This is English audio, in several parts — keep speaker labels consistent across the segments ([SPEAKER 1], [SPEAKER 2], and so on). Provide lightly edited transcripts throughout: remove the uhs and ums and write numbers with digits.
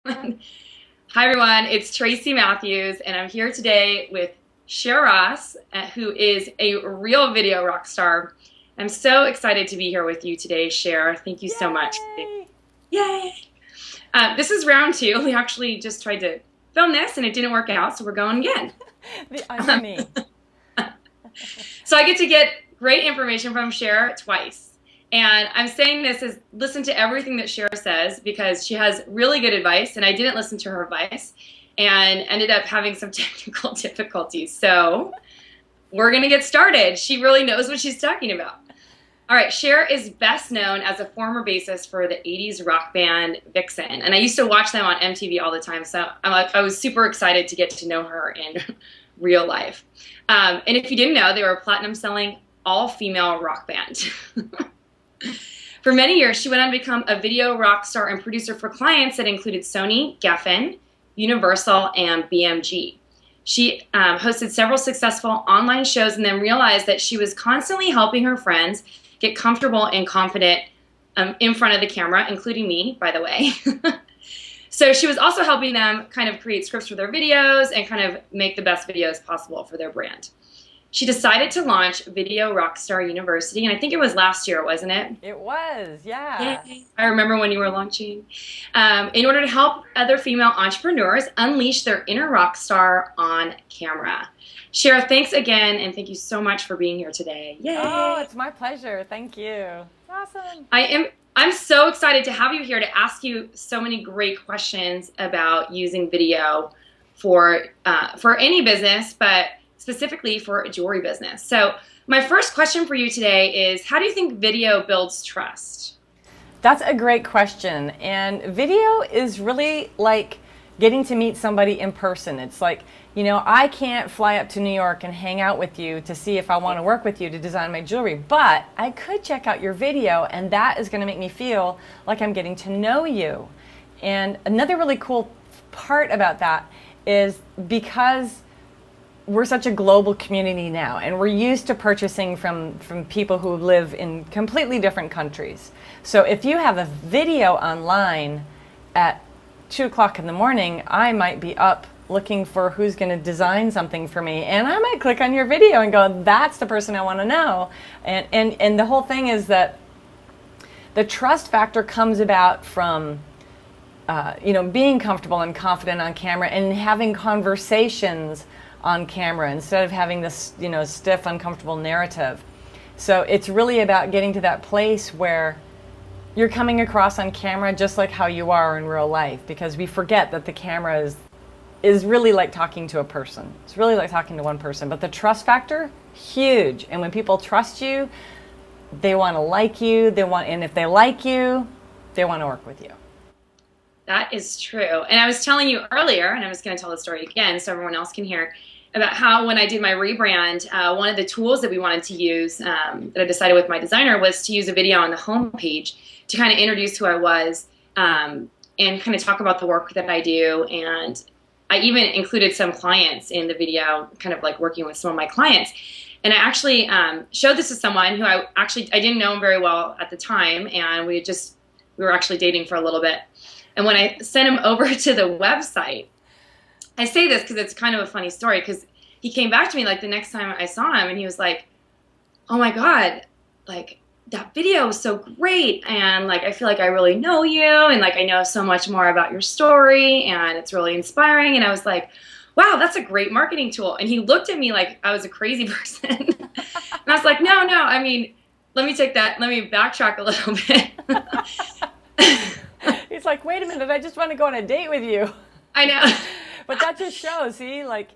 [SPEAKER 1] Hi, everyone. It's Tracy Matthews, and I'm here today with Cher Ross, who is a real video rock star. I'm so excited to be here with you today, Cher. Thank you so much.
[SPEAKER 2] Yay!
[SPEAKER 1] Yay! This is round two. We actually just tried to film this, and it didn't work out, so we're going again.
[SPEAKER 2] The irony.
[SPEAKER 1] So I get great information from Cher twice. And I'm saying this is listen to everything that Cher says because she has really good advice, and I didn't listen to her advice and ended up having some technical difficulties. So we're going to get started. She really knows what she's talking about. All right, Cher is best known as a former bassist for the 80s rock band Vixen. And I used to watch them on MTV all the time, so I was super excited to get to know her in real life. And if you didn't know, they were a platinum-selling all-female rock band. For many years, she went on to become a video rock star and producer for clients that included Sony, Geffen, Universal, and BMG. She hosted several successful online shows and then realized that she was constantly helping her friends get comfortable and confident in front of the camera, including me, by the way. So she was also helping them kind of create scripts for their videos and kind of make the best videos possible for their brand. She decided to launch Video Rockstar University, and I think it was last year, wasn't it?
[SPEAKER 2] It was, yeah.
[SPEAKER 1] Yay. I remember when you were launching. In order to help other female entrepreneurs unleash their inner rock star on camera. Cher, thanks again, and thank you so much for being here today.
[SPEAKER 2] Oh,
[SPEAKER 1] Yay!
[SPEAKER 2] it's my pleasure. Thank you. Awesome.
[SPEAKER 1] I'm so excited to have you here to ask you so many great questions about using video for any business, but specifically for a jewelry business. So my first question for you today is, how do you think video builds trust?
[SPEAKER 2] That's a great question. And video is really like getting to meet somebody in person. It's like, I can't fly up to New York and hang out with you to see if I want to work with you to design my jewelry, but I could check out your video, and that is going to make me feel like I'm getting to know you. And another really cool part about that is because we're such a global community now, and we're used to purchasing from people who live in completely different countries. So if you have a video online at 2 o'clock in the morning, I might be up looking for who's going to design something for me, and I might click on your video and go, that's the person I want to know. And the whole thing is that the trust factor comes about from being comfortable and confident on camera and having conversations on camera instead of having this stiff, uncomfortable narrative. So it's really about getting to that place where you're coming across on camera just like how you are in real life, because we forget that the camera is really like talking to a person. It's really like talking to one person, but the trust factor, huge. And when people trust you, they want to like you, and if they like you, they want to work with you.
[SPEAKER 1] That is true. And I was telling you earlier, and I'm just going to tell the story again so everyone else can hear, about how when I did my rebrand, one of the tools that we wanted to use, that I decided with my designer, was to use a video on the homepage to kind of introduce who I was, and kind of talk about the work that I do. And I even included some clients in the video, kind of like working with some of my clients. And I actually showed this to someone who I didn't know him very well at the time, and we were actually dating for a little bit. And when I sent him over to the website, I say this because it's kind of a funny story, because he came back to me like the next time I saw him, and he was like, oh my God, like that video was so great, and like I feel like I really know you, and like I know so much more about your story, and it's really inspiring. And I was like, wow, that's a great marketing tool. And he looked at me like I was a crazy person. And I was like, no, I mean, let me backtrack a little bit.
[SPEAKER 2] He's like, wait a minute, I just want to go on a date with you.
[SPEAKER 1] I know.
[SPEAKER 2] But that just shows, see, like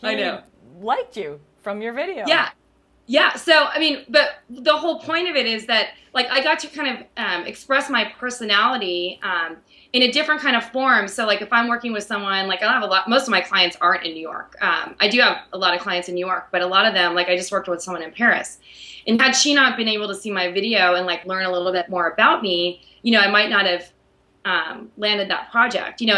[SPEAKER 1] I
[SPEAKER 2] he
[SPEAKER 1] know.
[SPEAKER 2] liked you from your video.
[SPEAKER 1] Yeah. Yeah. So, I mean, but the whole point of it is that, like, I got to kind of express my personality in a different kind of form. So, like, if I'm working with someone, like, most of my clients aren't in New York. I do have a lot of clients in New York, but a lot of them, like, I just worked with someone in Paris. And had she not been able to see my video and, like, learn a little bit more about me, I might not have landed that project. When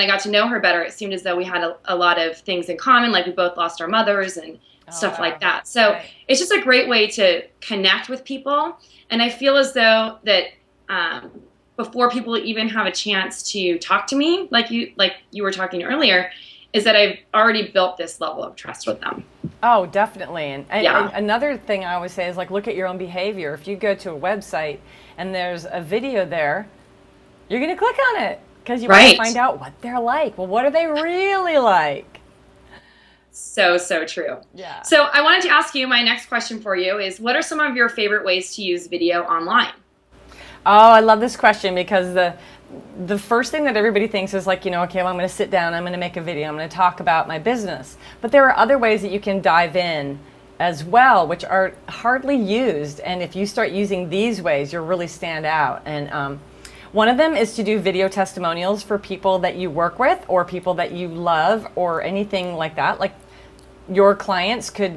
[SPEAKER 1] I got to know her better, it seemed as though we had a lot of things in common, like we both lost our mothers and stuff like that. So
[SPEAKER 2] right.
[SPEAKER 1] It's just a great way to connect with people. And I feel as though that before people even have a chance to talk to me, like you were talking earlier, is that I've already built this level of trust with them.
[SPEAKER 2] Oh, definitely. And
[SPEAKER 1] Yeah.
[SPEAKER 2] another thing I always say is like, look at your own behavior. If you go to a website and there's a video there, you're going to click on it because you want to
[SPEAKER 1] Right.
[SPEAKER 2] find out what they're like. Well, what are they really like?
[SPEAKER 1] So true.
[SPEAKER 2] Yeah.
[SPEAKER 1] So I wanted to ask you, my next question for you is, what are some of your favorite ways to use video online?
[SPEAKER 2] Oh, I love this question because the first thing that everybody thinks is like, okay, well, I'm going to sit down, I'm going to make a video, I'm going to talk about my business. But there are other ways that you can dive in as well, which are hardly used. And if you start using these ways, you'll really stand out. And one of them is to do video testimonials for people that you work with or people that you love or anything like that. Like your clients could,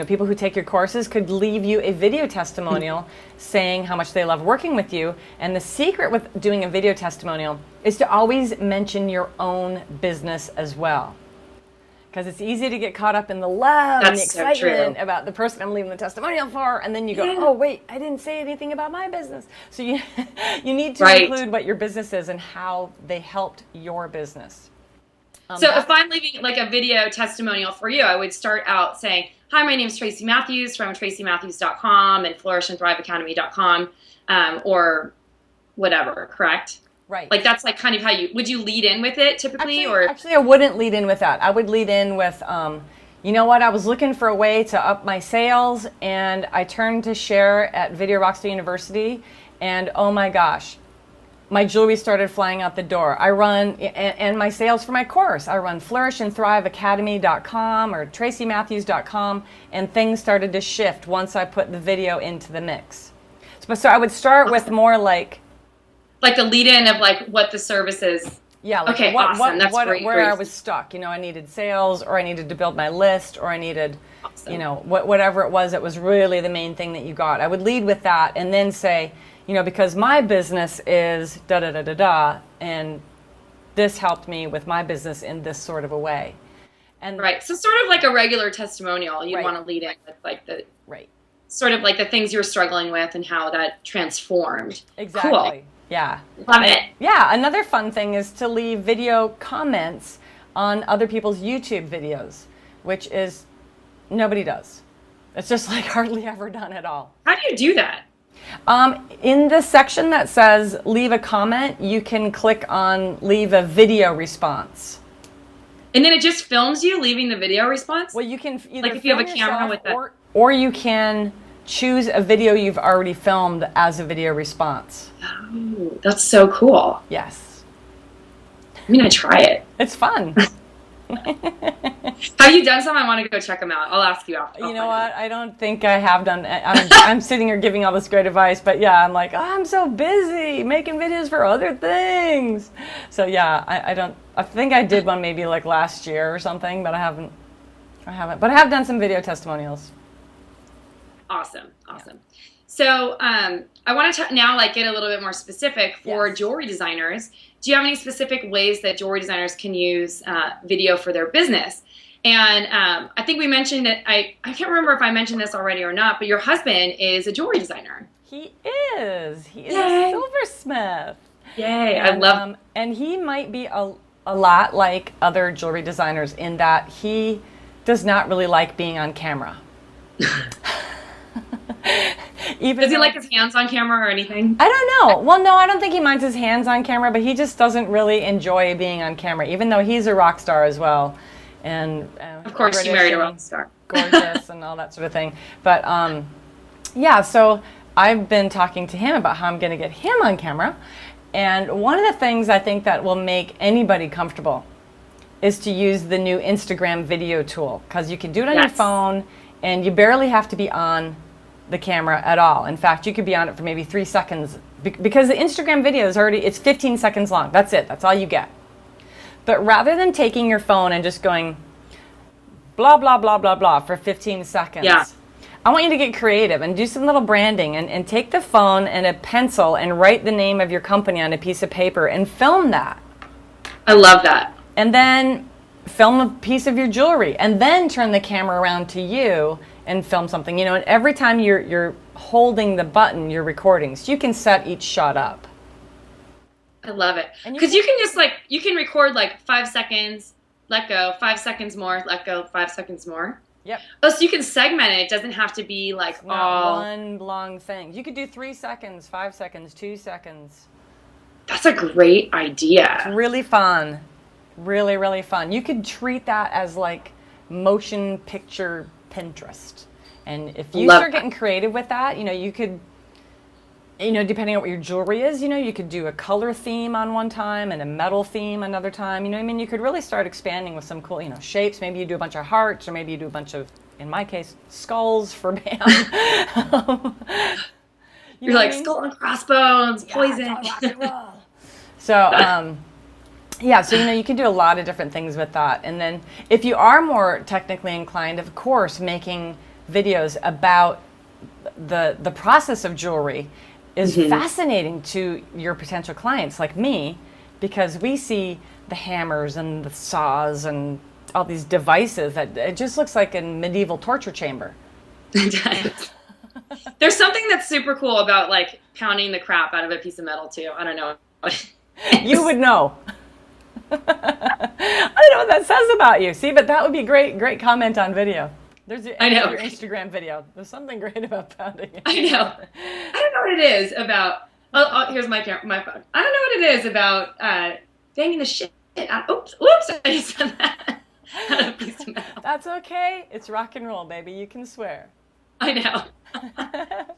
[SPEAKER 2] people who take your courses could leave you a video testimonial saying how much they love working with you. And the secret with doing a video testimonial is to always mention your own business as well. Because it's easy to get caught up in the love and the
[SPEAKER 1] That's so
[SPEAKER 2] excitement
[SPEAKER 1] true.
[SPEAKER 2] about the person I'm leaving the testimonial for. And then you go, oh, wait, I didn't say anything about my business. So you need to
[SPEAKER 1] Right.
[SPEAKER 2] include what your business is and how they helped your business.
[SPEAKER 1] So if I'm leaving like a video testimonial for you, I would start out saying, hi, my name is Tracy Matthews from tracymatthews.com and flourishandthriveacademy.com, or whatever, correct?
[SPEAKER 2] Right.
[SPEAKER 1] Like that's like kind of how would you lead in with it typically?
[SPEAKER 2] Actually, I wouldn't lead in with that. I would lead in with, you know what, I was looking for a way to up my sales and I turned to Cher at Video Rockstar University and oh my gosh, my jewelry started flying out the door. I run, and my sales for my course, I run flourishandthriveacademy.com or tracymatthews.com, and things started to shift once I put the video into the mix. So I would start with more like
[SPEAKER 1] the lead in of like what the service is.
[SPEAKER 2] yeah, like
[SPEAKER 1] Okay, awesome. That's great.
[SPEAKER 2] where I was stuck. I needed sales or I needed to build my list or I needed,
[SPEAKER 1] Awesome.
[SPEAKER 2] whatever it was really the main thing that you got. I would lead with that and then say, because my business is da-da-da-da-da, and this helped me with my business in this sort of a way. And
[SPEAKER 1] Right. So sort of like a regular testimonial, you'd
[SPEAKER 2] Right.
[SPEAKER 1] want to lead in with like the
[SPEAKER 2] right.
[SPEAKER 1] sort of like the things you're struggling with and how that transformed.
[SPEAKER 2] Exactly.
[SPEAKER 1] Cool.
[SPEAKER 2] Yeah.
[SPEAKER 1] Love it.
[SPEAKER 2] Yeah. Another fun thing is to leave video comments on other people's YouTube videos, which is nobody does. It's just like hardly ever done at all.
[SPEAKER 1] How do you do that?
[SPEAKER 2] In the section that says leave a comment, you can click on leave a video response.
[SPEAKER 1] And then it just films you leaving the video response?
[SPEAKER 2] Well, you can either
[SPEAKER 1] Like if you have a
[SPEAKER 2] film
[SPEAKER 1] camera
[SPEAKER 2] yourself
[SPEAKER 1] with that.
[SPEAKER 2] or you can choose a video you've already filmed as a video response.
[SPEAKER 1] Oh, that's so cool.
[SPEAKER 2] Yes.
[SPEAKER 1] I'm going to try it.
[SPEAKER 2] It's fun.
[SPEAKER 1] Have you done some? I want to go check them out. I'll ask you after.
[SPEAKER 2] You know what? I don't think I have done. I'm sitting here giving all this great advice, but yeah, I'm like, oh, I'm so busy making videos for other things. So yeah, I don't. I think I did one maybe like last year or something, but I haven't. But I have done some video testimonials.
[SPEAKER 1] Awesome. So I want to now get a little bit more specific for
[SPEAKER 2] Yes.
[SPEAKER 1] jewelry designers. Do you have any specific ways that jewelry designers can use video for their business? And I think we mentioned it. I can't remember if I mentioned this already or not, but your husband is a jewelry designer.
[SPEAKER 2] He is. He is
[SPEAKER 1] Yay.
[SPEAKER 2] a silversmith.
[SPEAKER 1] Yay!
[SPEAKER 2] And,
[SPEAKER 1] I love.
[SPEAKER 2] and he might be a lot like other jewelry designers in that he does not really like being on camera.
[SPEAKER 1] Does he like his hands on camera or anything?
[SPEAKER 2] I don't know. Well, no, I don't think he minds his hands on camera, but he just doesn't really enjoy being on camera, even though he's a rock star as well. And
[SPEAKER 1] Of course, you
[SPEAKER 2] British
[SPEAKER 1] married a
[SPEAKER 2] and
[SPEAKER 1] rock star.
[SPEAKER 2] gorgeous and all that sort of thing. But yeah, so I've been talking to him about how I'm going to get him on camera. And one of the things I think that will make anybody comfortable is to use the new Instagram video tool, because you can do it on your
[SPEAKER 1] Yes.
[SPEAKER 2] phone and you barely have to be on the camera at all. In fact, you could be on it for maybe 3 seconds because the Instagram video is it's 15 seconds long. That's it. That's all you get. But rather than taking your phone and just going blah, blah, blah, blah, blah for 15 seconds,
[SPEAKER 1] Yeah.
[SPEAKER 2] I want you to get creative and do some little branding and take the phone and a pencil and write the name of your company on a piece of paper and film that.
[SPEAKER 1] I love that.
[SPEAKER 2] And then film a piece of your jewelry and then turn the camera around to you and film something. And every time you're holding the button, you're recording. So you can set each shot up.
[SPEAKER 1] I love it.
[SPEAKER 2] And
[SPEAKER 1] Because you can just like, you can record like 5 seconds, let go, 5 seconds more, let go, 5 seconds more.
[SPEAKER 2] Yep.
[SPEAKER 1] Oh, so you can segment it. It doesn't have to be like
[SPEAKER 2] It's not one long thing. You could do 3 seconds, 5 seconds, 2 seconds.
[SPEAKER 1] That's a great idea.
[SPEAKER 2] It's really fun. Really, really fun. You could treat that as like motion picture Pinterest. And if you start getting creative with that, you could, depending on what your jewelry is, you could do a color theme on one time and a metal theme another time. You could really start expanding with some cool, shapes. Maybe you do a bunch of hearts, or maybe you do a bunch of, in my case, skulls for BAM.
[SPEAKER 1] You're like skull and crossbones, poison.
[SPEAKER 2] Rock and roll. So, yeah, so you can do a lot of different things with that. And then if you are more technically inclined, of course, making videos about the process of jewelry is fascinating to your potential clients like me, because we see the hammers and the saws and all these devices that it just looks like a medieval torture chamber.
[SPEAKER 1] There's something that's super cool about like pounding the crap out of a piece of metal too. I don't know.
[SPEAKER 2] You would know. I don't know what that says about you. See, but that would be great comment on video. There's your Instagram video. There's something great about pounding it.
[SPEAKER 1] I know. I don't know what it is about. Here's my phone. I don't know what it is about banging the shit out. Oops! I said that. Out of a piece of metal.
[SPEAKER 2] That's okay. It's rock and roll, baby. You can swear.
[SPEAKER 1] I know.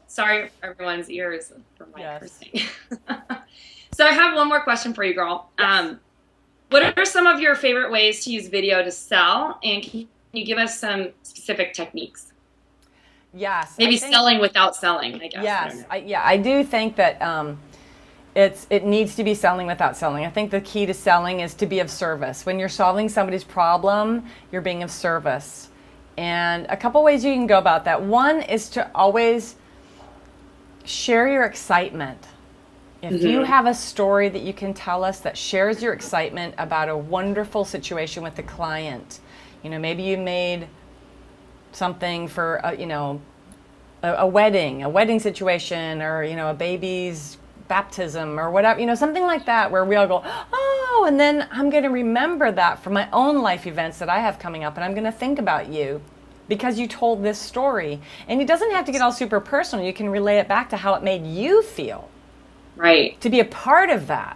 [SPEAKER 1] Sorry for everyone's ears for my cursing. So I have one more question for you, girl.
[SPEAKER 2] Yes.
[SPEAKER 1] What are some of your favorite ways to use video to sell? And can you give us some specific techniques?
[SPEAKER 2] Yes.
[SPEAKER 1] Maybe selling without selling, I guess.
[SPEAKER 2] Yes. I do think that it needs to be selling without selling. I think the key to selling is to be of service. When you're solving somebody's problem, you're being of service. And a couple ways you can go about that. One is to always share your excitement. If you have a story that you can tell us that shares your excitement about a wonderful situation with the client, maybe you made something for a wedding situation, or a baby's baptism or whatever, something like that, where we all go, oh, and then I'm going to remember that for my own life events that I have coming up, and I'm going to think about you because you told this story. And it doesn't have to get all super personal. You can relay it back to how it made you feel.
[SPEAKER 1] Right.
[SPEAKER 2] To be a part of that.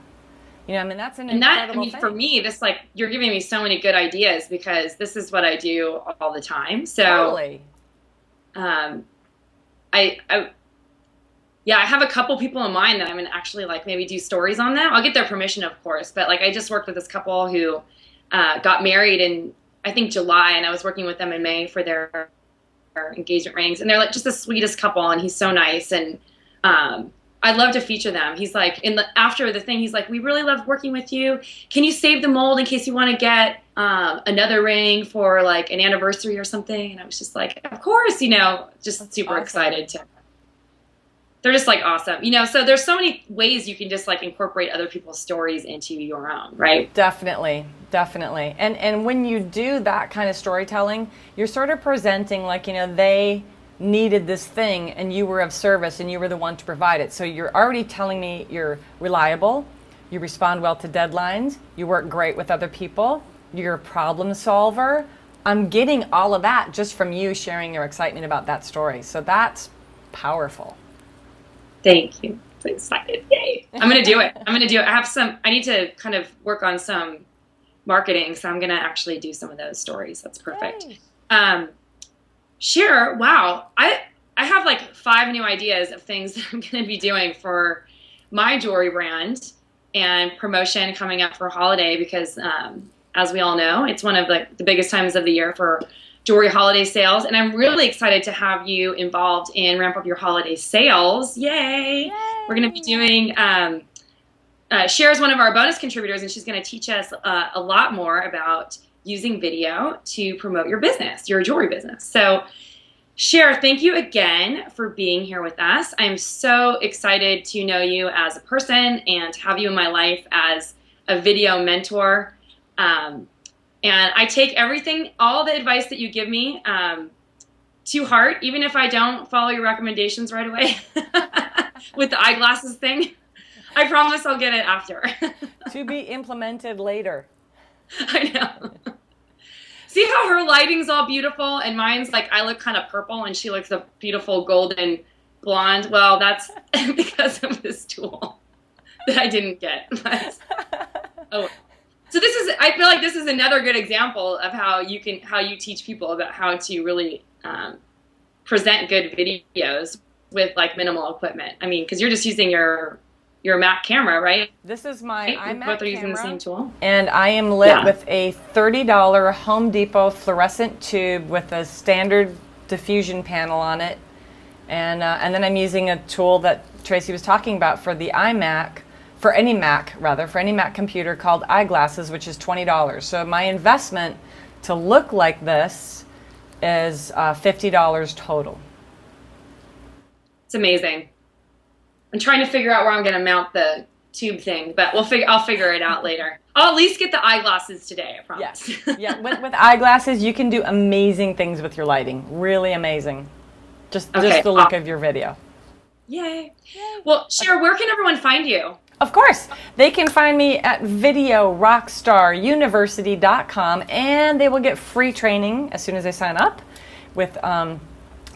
[SPEAKER 2] That's an incredible thing.
[SPEAKER 1] For me, this you're giving me so many good ideas, because this is what I do all the time. So
[SPEAKER 2] totally.
[SPEAKER 1] I have a couple people in mind that I'm gonna actually maybe do stories on them. I'll get their permission, of course, but I just worked with this couple who got married in, I think, July, and I was working with them in May for their engagement rings, and they're just the sweetest couple, and he's so nice, and I'd love to feature them. He's after the thing, he's like, we really love working with you. Can you save the mold in case you want to get another ring for an anniversary or something? And I was just like, of course, just
[SPEAKER 2] That's
[SPEAKER 1] super
[SPEAKER 2] awesome.
[SPEAKER 1] excited to. They're just awesome, so there's so many ways you can just incorporate other people's stories into your own, right?
[SPEAKER 2] Definitely. And when you do that kind of storytelling, you're sort of presenting they needed this thing and you were of service and you were the one to provide it. So you're already telling me you're reliable, you respond well to deadlines, you work great with other people, you're a problem solver. I'm getting all of that just from you sharing your excitement about that story. So that's powerful.
[SPEAKER 1] Thank you. So excited. Yay. I'm going to do it. I need to kind of work on some marketing, so I'm going to actually do some of those stories. That's perfect. Yay. Sure. Wow. I have 5 new ideas of things that I'm going to be doing for my jewelry brand and promotion coming up for holiday, because as we all know, it's one of the biggest times of the year for jewelry holiday sales. And I'm really excited to have you involved in Ramp Up Your Holiday Sales. Yay. Yay. We're going to be doing, Cher's one of our bonus contributors, and she's going to teach us a lot more about using video to promote your business, your jewelry business. So Cher, thank you again for being here with us. I'm so excited to know you as a person and to have you in my life as a video mentor. And I take all the advice that you give me to heart, even if I don't follow your recommendations right away with the eyeglasses thing. I promise I'll get it after.
[SPEAKER 2] To be implemented later.
[SPEAKER 1] I know. See how her lighting's all beautiful and mine's like, I look kind of purple and she looks a beautiful golden blonde. Well, that's because of this tool that I didn't get. But, oh. So I feel like this is another good example of how you teach people about how to really present good videos with like minimal equipment. I mean, because you're just using your Mac camera, right?
[SPEAKER 2] This is my iMac
[SPEAKER 1] both are using
[SPEAKER 2] camera,
[SPEAKER 1] the same tool.
[SPEAKER 2] and I am lit with a $30 Home Depot fluorescent tube with a standard diffusion panel on it, and then I'm using a tool that Tracy was talking about for the iMac, for any Mac computer, called Eyeglasses, which is $20. So my investment to look like this is $50 total.
[SPEAKER 1] It's amazing. I'm trying to figure out where I'm going to mount the tube thing, but I'll figure it out later. I'll at least get the eyeglasses today, I promise.
[SPEAKER 2] Yes. Yeah, with eyeglasses, you can do amazing things with your lighting. Really amazing. Just the look of your video.
[SPEAKER 1] Yay. Well, Cher, where can everyone find you?
[SPEAKER 2] Of course, they can find me at videorockstaruniversity.com, and they will get free training as soon as they sign up with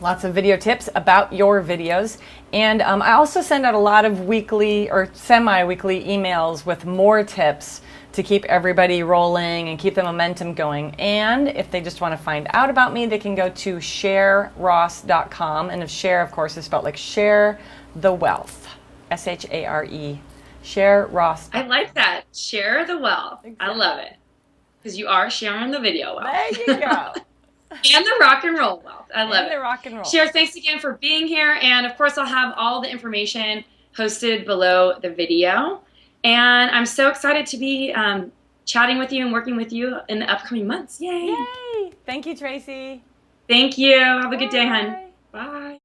[SPEAKER 2] lots of video tips about your videos. And I also send out a lot of weekly or semi-weekly emails with more tips to keep everybody rolling and keep the momentum going. And if they just want to find out about me, they can go to SherRoss.com. And Share, of course, is spelled like Share the Wealth. SHARE. Share Ross.
[SPEAKER 1] I like that. Share the wealth. Exactly. I love it. Because you are sharing the video wealth.
[SPEAKER 2] There you go.
[SPEAKER 1] And the rock and roll wealth. I love it.
[SPEAKER 2] And the rock and roll.
[SPEAKER 1] Cher, thanks again for being here. And of course, I'll have all the information posted below the video. And I'm so excited to be chatting with you and working with you in the upcoming months. Yay.
[SPEAKER 2] Yay. Thank you, Tracy.
[SPEAKER 1] Thank you. Have a good day, hon. Bye.